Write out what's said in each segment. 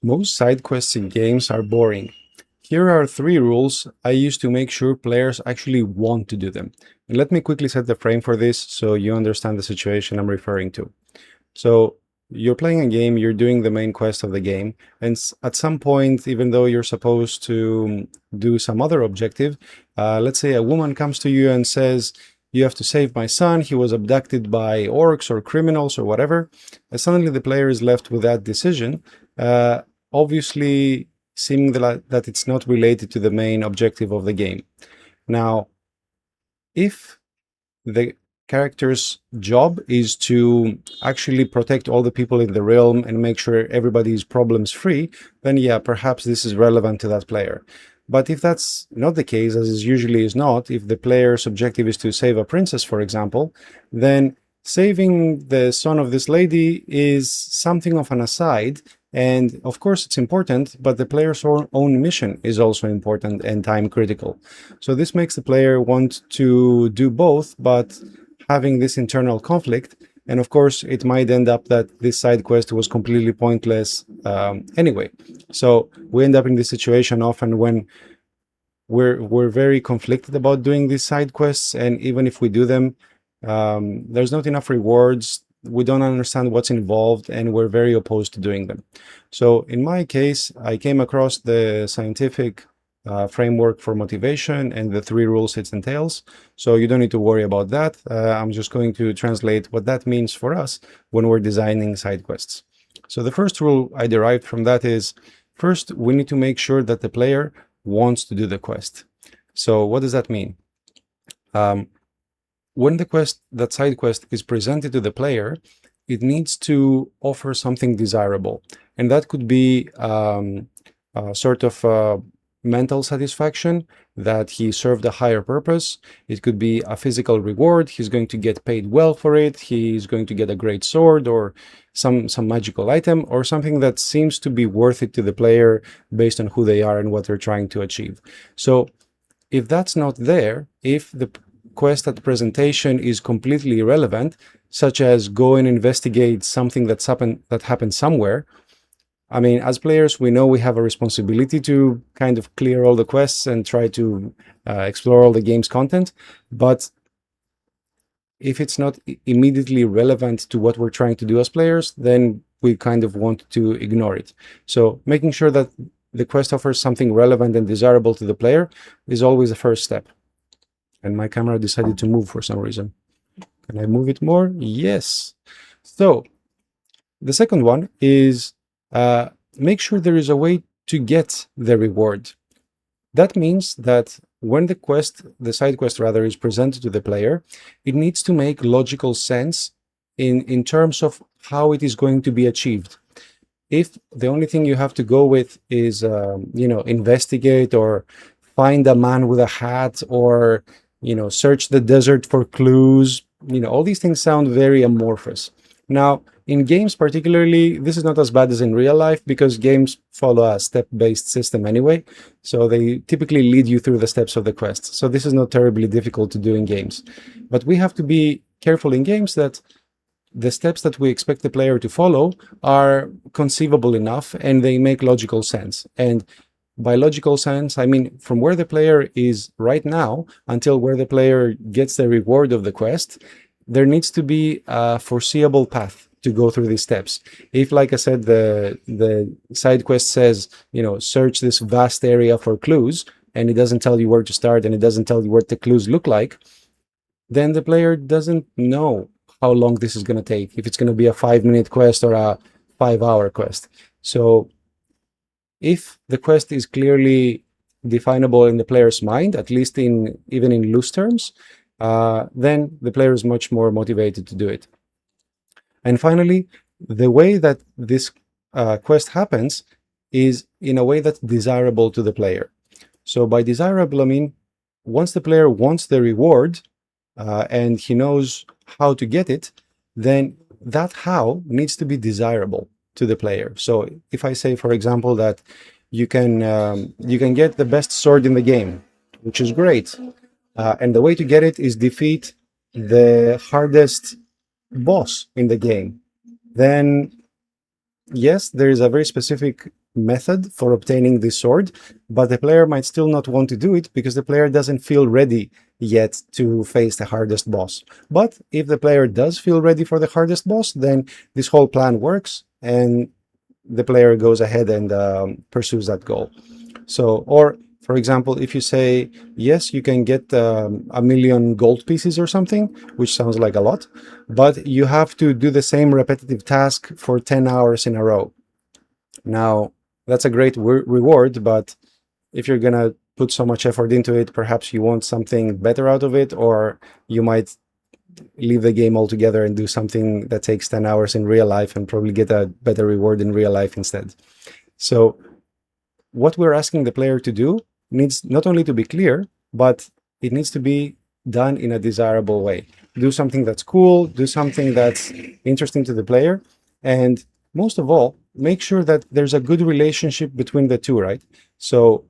Most side quests in games are boring. Here are 3 rules I use to make sure players actually want to do them. And let me quickly set the frame for this so you understand the situation I'm referring to. So you're playing a game, you're doing the main quest of the game, and at some point, even though you're supposed to do some other objective, let's say a woman comes to you and says, you have to save my son, he was abducted by orcs or criminals or whatever. And suddenly the player is left with that decision, obviously seeming that it's not related to the main objective of the game. Now, if the character's job is to actually protect all the people in the realm and make sure everybody is problems free, then yeah, perhaps this is relevant to that player. But if that's not the case, as is usually is not, if the player's objective is to save a princess, for example, then saving the son of this lady is something of an aside. And of course it's important, but the player's own mission is also important and time critical. So this makes the player want to do both, but having this internal conflict. And of course, it might end up that this side quest was completely pointless anyway. So we end up in this situation often when we're very conflicted about doing these side quests, and even if we do them, there's not enough rewards. We don't understand what's involved, and we're very opposed to doing them. So in my case, I came across the scientific framework for motivation and the 3 rules it entails. So you don't need to worry about that. I'm just going to translate what that means for us when we're designing side quests. So the first rule I derived from that is, first, we need to make sure that the player wants to do the quest. So what does that mean? When that side quest is presented to the player, it needs to offer something desirable. And that could be sort of mental satisfaction, that he served a higher purpose. It could be a physical reward. He's going to get paid well for it. He's going to get a great sword or some magical item, or something that seems to be worth it to the player based on who they are and what they're trying to achieve. So if that's not there, if the quest at presentation is completely irrelevant, such as go and investigate something that happened somewhere, I mean, as players, we know we have a responsibility to kind of clear all the quests and try to explore all the game's content. But if it's not immediately relevant to what we're trying to do as players, then we kind of want to ignore it. So making sure that the quest offers something relevant and desirable to the player is always the first step. And my camera decided to move for some reason. Can I move it more? Yes. So the second one is make sure there is a way to get the reward. That means that when the side quest rather, is presented to the player, it needs to make logical sense in terms of how it is going to be achieved. If the only thing you have to go with is, investigate or find a man with a hat, or, search the desert for clues, all these things sound very amorphous. Now, in games particularly, this is not as bad as in real life, because games follow a step-based system anyway. So they typically lead you through the steps of the quest. So this is not terribly difficult to do in games. But we have to be careful in games that the steps that we expect the player to follow are conceivable enough and they make logical sense. And by logical sense, I mean from where the player is right now until where the player gets the reward of the quest, there needs to be a foreseeable path to go through these steps. If, like I said, the side quest says, search this vast area for clues, and it doesn't tell you where to start and it doesn't tell you what the clues look like, then the player doesn't know how long this is going to take, if it's going to be a 5-minute quest or a 5-hour quest. So if the quest is clearly definable in the player's mind, at least even in loose terms, then the player is much more motivated to do it. And finally, the way that this quest happens is in a way that's desirable to the player. So by desirable, I mean, once the player wants the reward and he knows how to get it, then that how needs to be desirable to the player. So if I say, for example, that you can get the best sword in the game, which is great, and the way to get it is defeat the hardest boss in the game, then yes, there is a very specific method for obtaining this sword, but the player might still not want to do it because the player doesn't feel ready yet to face the hardest boss. But if the player does feel ready for the hardest boss, then this whole plan works and the player goes ahead and pursues that goal. So, or for example, if you say, yes, you can get 1,000,000 gold pieces or something, which sounds like a lot, but you have to do the same repetitive task for 10 hours in a row. Now, that's a great reward, but if you're going to put so much effort into it, perhaps you want something better out of it, or you might leave the game altogether and do something that takes 10 hours in real life and probably get a better reward in real life instead. So what we're asking the player to do needs not only to be clear, but it needs to be done in a desirable way. Do something that's cool, do something that's interesting to the player, and most of all, make sure that there's a good relationship between the two, right? So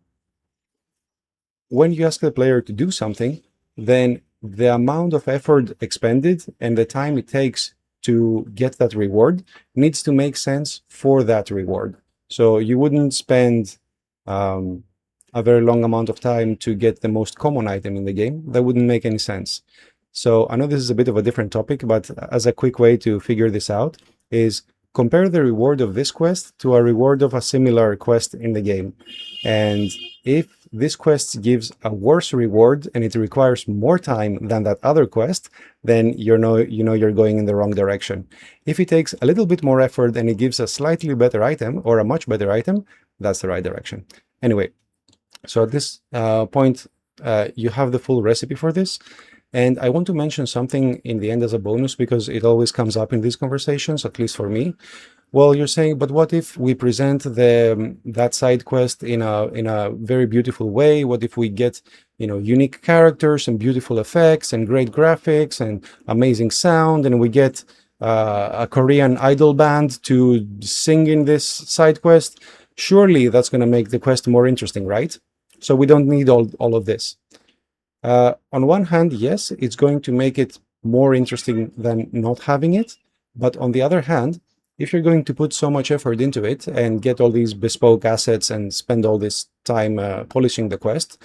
when you ask the player to do something, then the amount of effort expended and the time it takes to get that reward needs to make sense for that reward. So you wouldn't spend a very long amount of time to get the most common item in the game. That wouldn't make any sense. So I know this is a bit of a different topic, but as a quick way to figure this out is compare the reward of this quest to a reward of a similar quest in the game. And if this quest gives a worse reward and it requires more time than that other quest, then you know you're going in the wrong direction. If it takes a little bit more effort and it gives a slightly better item or a much better item, that's the right direction. Anyway, so at this point, you have the full recipe for this. And I want to mention something in the end as a bonus because it always comes up in these conversations, at least for me. Well, you're saying, but what if we present that side quest in a very beautiful way? What if we get, unique characters and beautiful effects and great graphics and amazing sound, and we get a Korean idol band to sing in this side quest? Surely that's going to make the quest more interesting, right? So we don't need all of this. On one hand, yes, it's going to make it more interesting than not having it. But on the other hand, if you're going to put so much effort into it and get all these bespoke assets and spend all this time polishing the quest,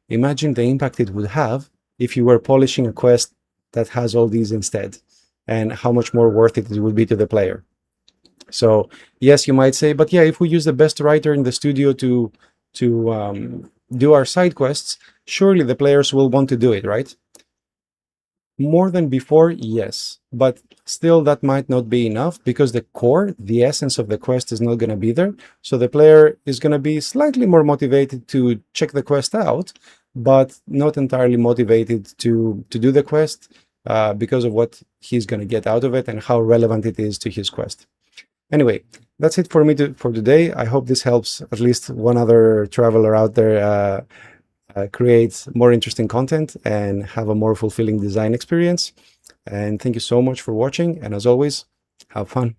imagine the impact it would have if you were polishing a quest that has all these instead, and how much more worth it would be to the player. So yes, you might say, but yeah, if we use the best writer in the studio to do our side quests, surely the players will want to do it, right? More than before, yes, but still that might not be enough because the core, the essence of the quest is not going to be there. So the player is going to be slightly more motivated to check the quest out, but not entirely motivated to do the quest because of what he's going to get out of it and how relevant it is to his quest. Anyway, that's it for me for today. I hope this helps at least one other traveler out there create more interesting content and have a more fulfilling design experience. And thank you so much for watching. And as always, have fun.